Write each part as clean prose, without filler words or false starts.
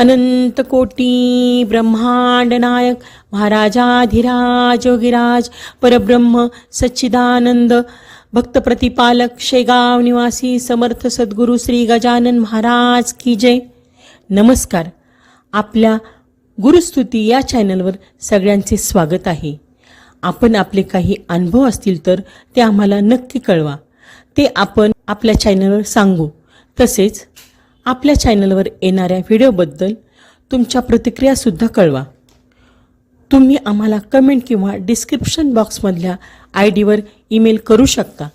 अनंत कोटी ब्रह्मांड नायक महाराजाधिराज योगीराज परब्रह्म सच्चिदानंद भक्त प्रतिपालक शेगाव निवासी समर्थ सद्गुरू श्री गजानन महाराज की जय. नमस्कार. आपल्या गुरुस्तुती या चॅनलवर सगळ्यांचे स्वागत आहे. आपण आपले काही अनुभव असतील तर ते आम्हाला नक्की कळवा. ते आपण आपल्या चॅनलवर सांगू. तसेच आपल्या चॅनलवर येणाऱ्या व्हिडिओबद्दल तुमच्या प्रतिक्रियासुद्धा कळवा. तुम्ही आम्हाला कमेंट किंवा डिस्क्रिप्शन बॉक्समधल्या ID वर ईमेल करू शकता.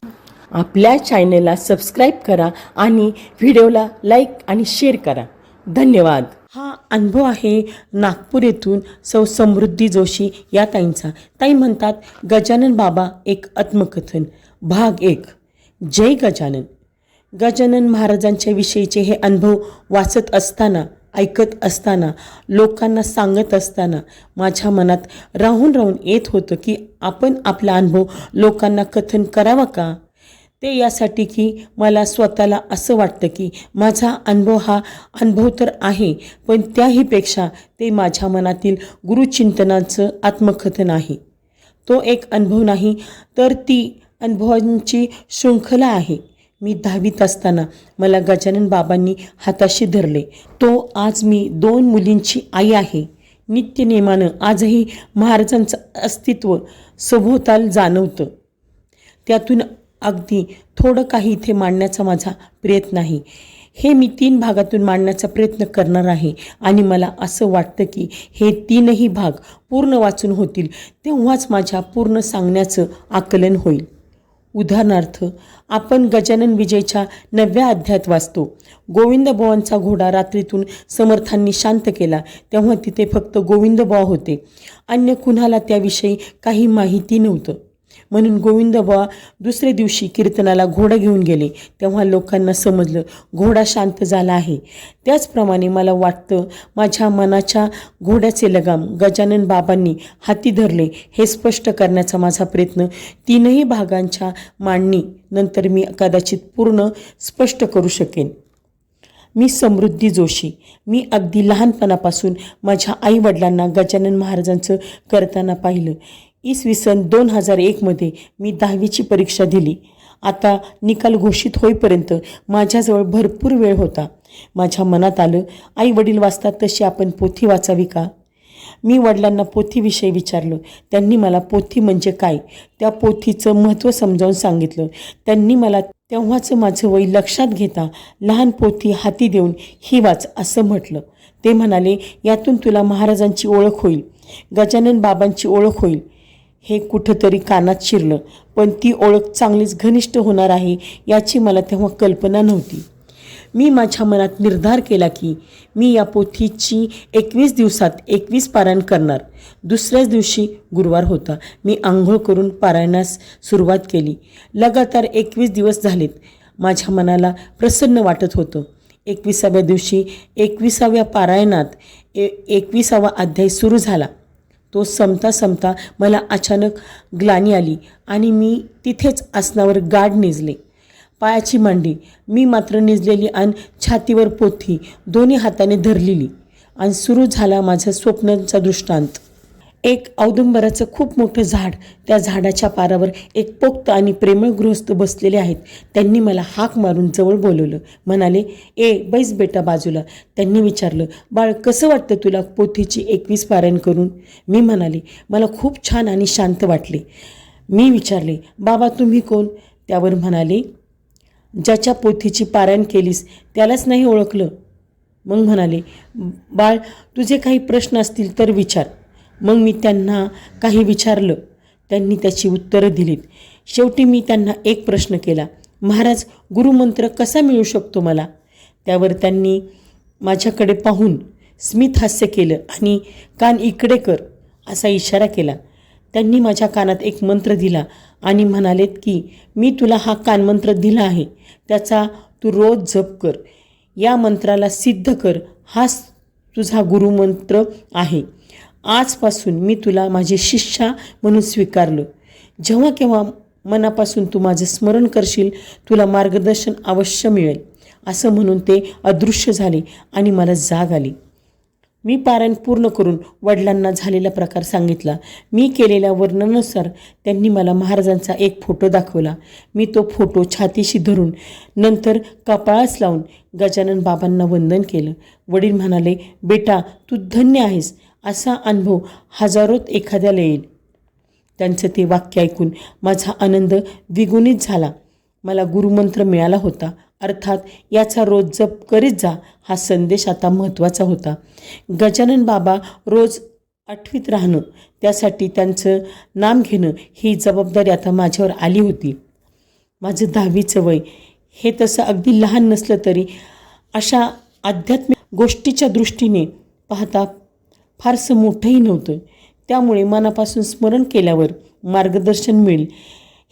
आपल्या चॅनलला सबस्क्राईब करा आणि व्हिडिओला लाईक आणि शेअर करा. धन्यवाद. हा अनुभव आहे नागपूर येथून सौ समृद्धी जोशी या ताईंचा. ताई म्हणतात, गजानन बाबा एक आत्मकथन भाग 1. जय गजानन. गजानन महाराजांच्या विषयीचे हे अनुभव वाचत असताना, ऐकत असताना, लोकांना सांगत असताना माझ्या मनात राहून येत होतं की आपण आपला अनुभव लोकांना कथन करावा का. ते यासाठी की मला स्वतःला असं वाटतं की माझा अनुभव हा अनुभव तर आहे, पण त्याहीपेक्षा ते माझ्या मनातील गुरुचिंतनाचं आत्मकथन आहे. तो एक अनुभव नाही तर ती अनुभवांची शृंखला आहे. मी 10वीत असताना मला गजानन बाबांनी हाताशी धरले. तो आज मी 2 मुलींची आई आहे. नित्यनेमानं आजही महाराजांचं अस्तित्व सभोवताल जाणवतं. त्यातून अगदी थोडं काही इथे मांडण्याचा माझा प्रयत्न आहे. हे मी 3 भागातून मांडण्याचा प्रयत्न करणार आहे आणि मला असं वाटतं की हे 3ही भाग पूर्ण वाचून होतील तेव्हाच माझ्या पूर्ण सांगण्याचं आकलन होईल. उदाहरणार्थ, आपण गजानन विजयच्या 9व्या अध्यायात वाचतो. गोविंदबुवांचा घोडा रात्रीतून समर्थांनी शांत केला तेव्हा तिथे फक्त गोविंदबुवा होते. अन्य कुणाला त्याविषयी काही माहिती नव्हतं. म्हणून गोविंदबुवा दुसऱ्या दिवशी कीर्तनाला घोडा घेऊन गेले तेव्हा लोकांना समजलं घोडा शांत झाला आहे. त्याचप्रमाणे मला वाटतं माझ्या मनाच्या घोड्याचे लगाम गजानन बाबांनी हाती धरले हे स्पष्ट करण्याचा माझा प्रयत्न 3ही भागांच्या मांडणी नंतर मी कदाचित पूर्ण स्पष्ट करू शकेन. मी समृद्धी जोशी. मी अगदी लहानपणापासून माझ्या आईवडिलांना गजानन महाराजांचं करताना पाहिलं. इसवी सन 2001 मी 10वीची परीक्षा दिली. आता निकाल घोषित होईपर्यंत माझ्याजवळ भरपूर वेळ होता. माझ्या मनात आलं, आई वडील वाचतात तशी आपण पोथी वाचावी का. मी वडिलांना पोथीविषयी विचारलं. त्यांनी मला पोथी म्हणजे काय, त्या पोथीचं महत्त्व समजावून सांगितलं. त्यांनी मला तेव्हाचं माझं वय लक्षात घेता लहान पोथी हाती देऊन ही वाच असं म्हटलं. ते म्हणाले, यातून तुला महाराजांची ओळख होईल, गजानन बाबांची ओळख होईल. हे कुठंतरी कानात शिरलं, पण ती ओळख चांगलीच घनिष्ठ होणार आहे याची मला तेव्हा कल्पना नव्हती. मी माझ्या मनात निर्धार केला की मी या पोथीची 21 दिवसात 21 पारायण करणार. दुसऱ्याच दिवशी गुरुवार होता. मी आंघोळ करून पारायणास सुरुवात केली. लगातार 21 दिवस झालेत. माझ्या मनाला प्रसन्न वाटत होतं. 21व्या दिवशी 21व्या पारायणात 21वा अध्याय सुरू झाला. तो संपता मला अचानक ग्लानी आली आणि मी तिथेच आसनावर गाढ निजले. पायाची मांडी मी मात्र निजलेली आणि छातीवर पोथी दोन्ही हाताने धरलेली आणि सुरू झाला माझा स्वप्नांचा दृष्टांत. एक औदुंबराचं खूप मोठं झाड, त्या झाडाच्या पारावर एक पोक्त आणि प्रेमळ गृहस्थ बसलेले आहेत. त्यांनी मला हाक मारून जवळ बोलवलं. म्हणाले, ए बैस बेटा बाजूला. त्यांनी विचारलं, बाळ कसं वाटतं तुला पोथीची 21 पारायण करून. मी म्हणाले, मला खूप छान आणि शांत वाटले. मी विचारले, बाबा तुम्ही कोण. त्यावर म्हणाले, ज्याच्या पोथीची पारायण केलीस त्यालाच नाही ओळखलं. मग म्हणाले, बाळ तुझे काही प्रश्न असतील तर विचार. मग मी त्यांना काही विचारलं. त्यांनी त्याची उत्तरं दिलीत. शेवटी मी त्यांना एक प्रश्न केला, महाराज गुरुमंत्र कसा मिळू शकतो मला. त्यावर त्यांनी माझ्याकडे पाहून स्मित हास्य केलं आणि कान इकडे कर असा इशारा केला. त्यांनी माझ्या कानात एक मंत्र दिला आणि म्हणालेत की मी तुला हा कानमंत्र दिला आहे, त्याचा तू रोज जप कर. या मंत्राला सिद्ध कर. हाच तुझा गुरुमंत्र आहे. आजपासून मी तुला माझे शिष्या म्हणून स्वीकारलं. जेव्हा केव्हा मनापासून तू माझं स्मरण करशील तुला मार्गदर्शन अवश्य मिळेल. असं म्हणून ते अदृश्य झाले आणि मला जाग आली. मी पारायण पूर्ण करून वडिलांना झालेला प्रकार सांगितला. मी केलेल्या वर्णनानुसार त्यांनी मला महाराजांचा एक फोटो दाखवला. मी तो फोटो छातीशी धरून नंतर कपाळास लावून गजानन बाबांना वंदन केलं. वडील म्हणाले, बेटा तू धन्य आहेस. असा अनुभव हजारोत एखाद्याला येईल. त्यांचं ते वाक्य ऐकून माझा आनंद द्विगुणित झाला. मला गुरुमंत्र मिळाला होता. अर्थात याचा रोज जप करीत जा हा संदेश आता महत्त्वाचा होता. गजानन बाबा रोज आठवीत राहणं, त्यासाठी त्यांचं नाम घेणं ही जबाबदारी आता माझ्यावर आली होती. माझं 10वीचं वय हे तसं अगदी लहान नसलं तरी अशा आध्यात्मिक गोष्टीच्या दृष्टीने पाहता फारसं मोठंही नव्हतं. त्यामुळे मनापासून स्मरण केल्यावर मार्गदर्शन मिळेल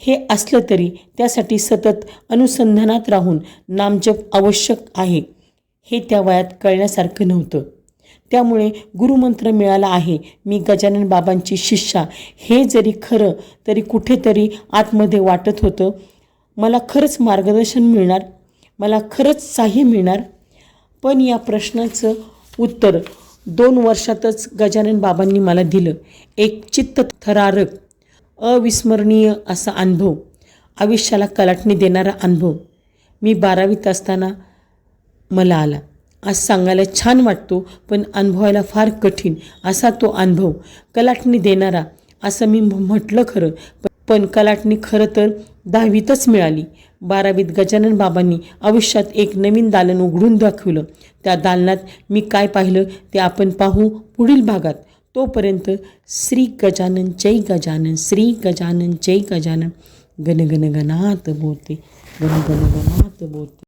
हे असलं तरी त्यासाठी सतत अनुसंधानात राहून नामजप आवश्यक आहे हे त्या वयात कळण्यासारखं नव्हतं. त्यामुळे गुरुमंत्र मिळाला आहे, मी गजानन बाबांची शिष्या हे जरी खरं तरी कुठेतरी आतमध्ये वाटत होतं. मला खरंच मार्गदर्शन मिळणार, मला खरंच सहाय्य मिळणार. पण या प्रश्नाचं उत्तर 2 वर्षातच गजानन बाबांनी मला दिलं. एक चित्तथरारक अविस्मरणीय असा अनुभव, आयुष्याला कलाटणी देणारा अनुभव मी 12वीत असताना मला आला. आज सांगायला छान वाटतो पण अनुभवायला फार कठीण असा तो अनुभव. कलाटणी देणारा असं मी म्हटलं खरं, पण कलाटणी खरं तर 10वीतच मिळाली. 12वीत गजानन बाबांनी आयुष्यात एक नवीन दालन उघडून दाखवलं. त्या दालनात मी काय पाहिलं ते आपण पाहू पुढील भागात. तोपर्यंत श्री गजानन जय गजानन, श्री गजानन जय गजानन. गण गण गणात बोलते, गण गण गणात बोलते.